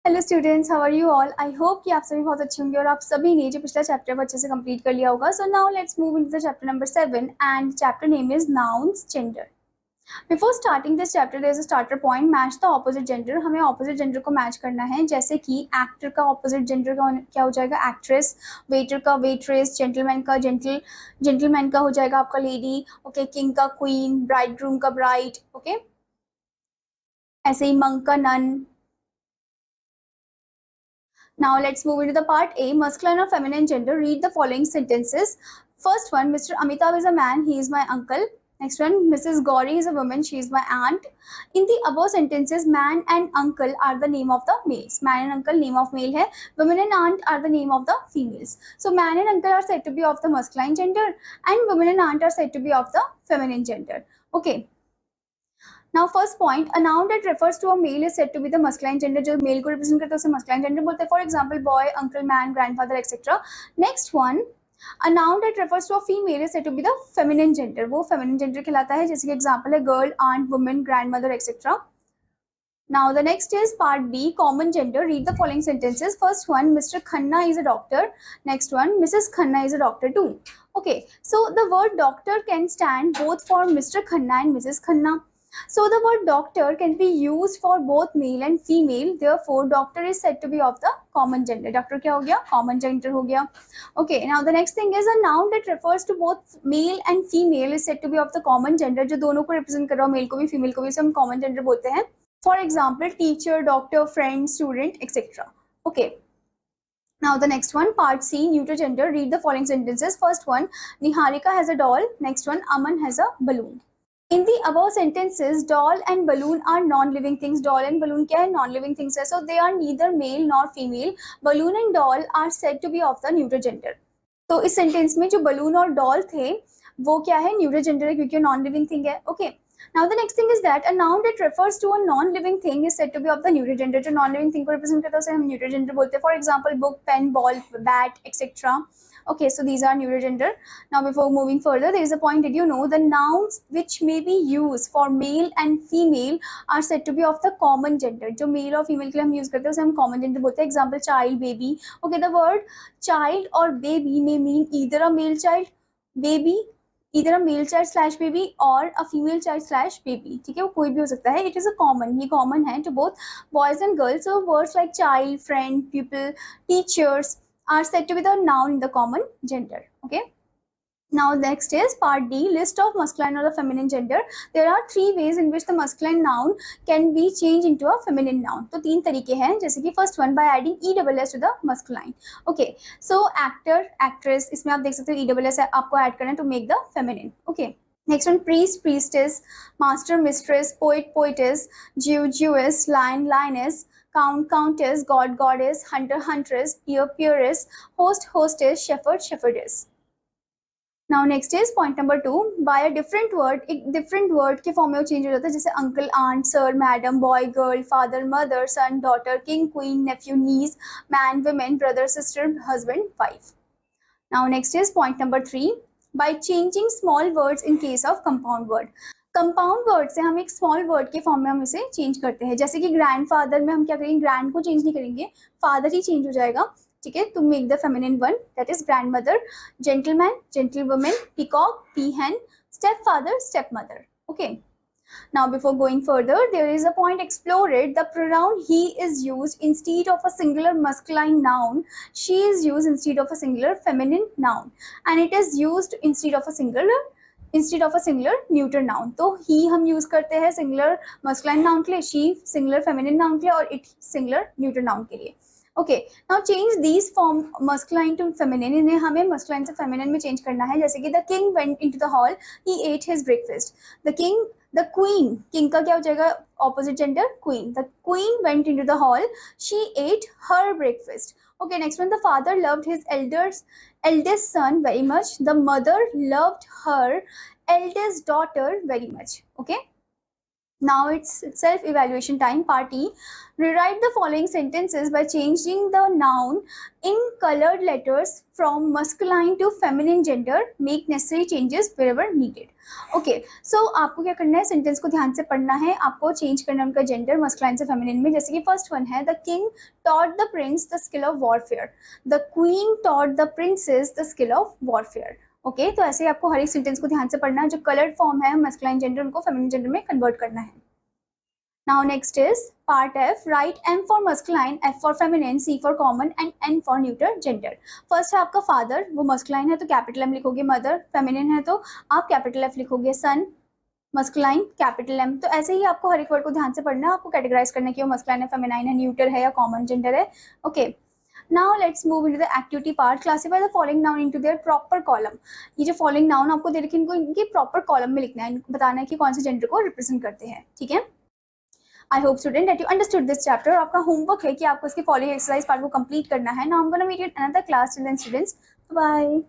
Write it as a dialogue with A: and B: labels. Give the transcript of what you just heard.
A: Hello students, how are you all. I hope कि आप सभी बहुत अच्छे होंगे और आप सभी ने जो पिछला चैप्टर अच्छे से कंप्लीट कर लिया होगा। So now let's move into the chapter number 7 and chapter name is nouns gender. Before starting this chapter there is a starter point, match the opposite gender. हमें ऑपोजिट जेंडर को match करना है, जैसे कि actor का opposite gender का क्या हो जाएगा, एक्ट्रेस। वेटर का वेट्रेस, जेंटलमैन का जेंटलमैन का हो जाएगा आपका लेडी। ओके, किंग का क्वीन, ब्राइडग्रूम का ब्राइड। ओके, ऐसे ही मंक का none. Now let's move into the part A, masculine or feminine gender. Read the following sentences. First one, Mr. Amitabh is a man, he is my uncle. Next one, Mrs. Gauri is a woman, she is my aunt. In the above sentences, man and uncle are the name of the males. Man and uncle name of male hai. Woman and aunt are the name of the females. So man and uncle are said to be of the masculine gender and woman and aunt are said to be of the feminine gender. Okay. Now first point, a noun that refers to a male is said to be the masculine gender. जो male को represent करता है उसे masculine gender बोलते हैं. For example, boy, uncle, man, grandfather, etc. Next one, a noun that refers to a female is said to be the feminine gender. वो feminine gender कहलाता है. जैसे कि example है girl, aunt, woman, grandmother, etc. Now the next is part B, common gender. Read the following sentences. First one, Mr. Khanna is a doctor. Next one, Mrs. Khanna is a doctor too. Okay, so the word doctor can stand both for Mr. Khanna and Mrs. Khanna. So the word doctor can be used for both male and female. Therefore, doctor is said to be of the common gender. Doctor क्या हो गया? Common gender हो गया. Okay. Now the next thing is a noun that refers to both male and female is said to be of the common gender. जो दोनों को represent कर रहा हो, male को भी female को भी, हम common gender बोलते हैं. For example, teacher, doctor, friend, student, etc. Okay. Now the next one, part C, neuter gender. Read the following sentences. First one, Niharika has a doll. Next one, Aman has a balloon. In the above sentences, doll and balloon are non-living things. Doll and balloon क्या है? Non-living things है. So they are neither male nor female. Balloon and doll are said to be of the neuter gender. तो इस sentence में जो balloon और doll थे वो क्या है? न्यूटर जेंडर है, क्योंकि नॉन लिविंग थिंग है. Okay. Now the next thing is that a noun that refers to a non-living thing is said to be of the neuter gender. जो non-living thing को represent करता है उसे हम neuter gender बोलते हैं. For example, book, pen, ball, bat, etc. Okay, so these are neuter gender. Now before moving further, there is a point. Did you know the nouns which may be used for male and female are said to be of the common gender. जो male और female के लिए हम use करते हैं उसे हम common gender बोलते हैं. Example, child, baby. Okay, the word child or baby may mean either a male child, baby, either a male child slash baby or a female child slash baby. ठीक है, वो कोई भी हो सकता है. It is a common, ये common है to both boys and girls. So words like child, friend, pupil, teachers are said to be the noun in the common gender. Okay. Now next is part D, list of masculine or the feminine gender. There are three ways in which the masculine noun can be changed into a feminine noun. तो तीन तरीके हैं, जैसे कि first one by adding ESS to the masculine. Okay, so actor, actress, इसमें आप देख सकते हो ESS आपको add करना है to make the feminine. Okay. Next one, priest, priestess, master, mistress, poet, poetess, Jew, Jewess, lion, lioness, count, countess, god, goddess, hunter, huntress, peer, peeress, host, hostess, shepherd, shepherdess. Now next is point number 2, by a different word. एक different word के form में वो change हो जाता है, जैसे uncle, aunt, sir, madam, boy, girl, father, mother, son, daughter, king, queen, nephew, niece, man, woman, brother, sister, husband, wife. Now next is point number 3, by changing small words in case of compound word. Compound word से हम एक small word के form में हम इसे change करते हैं. जैसे कि ग्रैंडफादर में हम क्या करेंगे? ग्रैंड को चेंज नहीं करेंगे, फादर ही चेंज हो जाएगा. ठीक है, to make the feminine one, that is grandmother. Gentleman, gentlewoman, peacock, peahen, step father, step mother. Okay. Now before going further, there is a point explored. The pronoun he is used instead of a singular masculine noun. She is used instead of a singular feminine noun, and it is used instead of a singular neuter noun. तो he हम use करते हैं singular masculine noun के लिए, she singular feminine noun के लिए और it singular neuter noun के लिए. Okay, now change these form masculine to feminine. इन्हें हमें masculine से feminine में change करना है. जैसे कि the king went into the hall, he ate his breakfast. The queen, king का क्या हो जाएगा? Opposite gender, queen. The queen went into the hall, she ate her breakfast. Okay, next one, the father loved his eldest son very much. The mother loved her eldest daughter very much. Okay. Now it's self-evaluation time, part E. Rewrite the following sentences by changing the noun in colored letters from masculine to feminine gender. Make necessary changes wherever needed. Okay, so आपको क्या करना है, sentence को ध्यान से पढ़ना है, आपको चेंज करना है उनका जेंडर मस्कुलाइन से फेमिनिन में. जैसे कि फर्स्ट वन है, the king taught the prince the skill of warfare. The queen taught the princess the skill of warfare. Okay, तो ऐसे ही आपको हर एक सेंटेंस को ध्यान से पढ़ना है. जो कलर्ड फॉर्म है मस्कुलाइन जेंडर, उनको फेमिनिन जेंडर में कन्वर्ट करना है. Now next is part F. Write M for masculine, F for feminine, C for common and N for neuter gender. First है आपका father, वो masculine है तो कैपिटल M लिखोगे. mother feminine है तो आप कैपिटल F लिखोगे. son masculine capital M. तो ऐसे ही आपको हर एक वर्ड को ध्यान से पढ़ना है, आपको कैटेगराइज करना है कि वो masculine है, feminine है, neuter है या common gender है. Okay. Now let's move into the activity part. Classify the following noun into their proper column. ये जो following noun आपको दे रखे हैं, इनको इनके proper column में लिखना है, इनको बताना है कि कौन से gender को represent करते हैं. ठीक है. I hope student that you understood this chapter. और आपका homework है कि आपको इसके following exercise part को complete करना है. Now I'm gonna meet you in another class. Till then students, bye.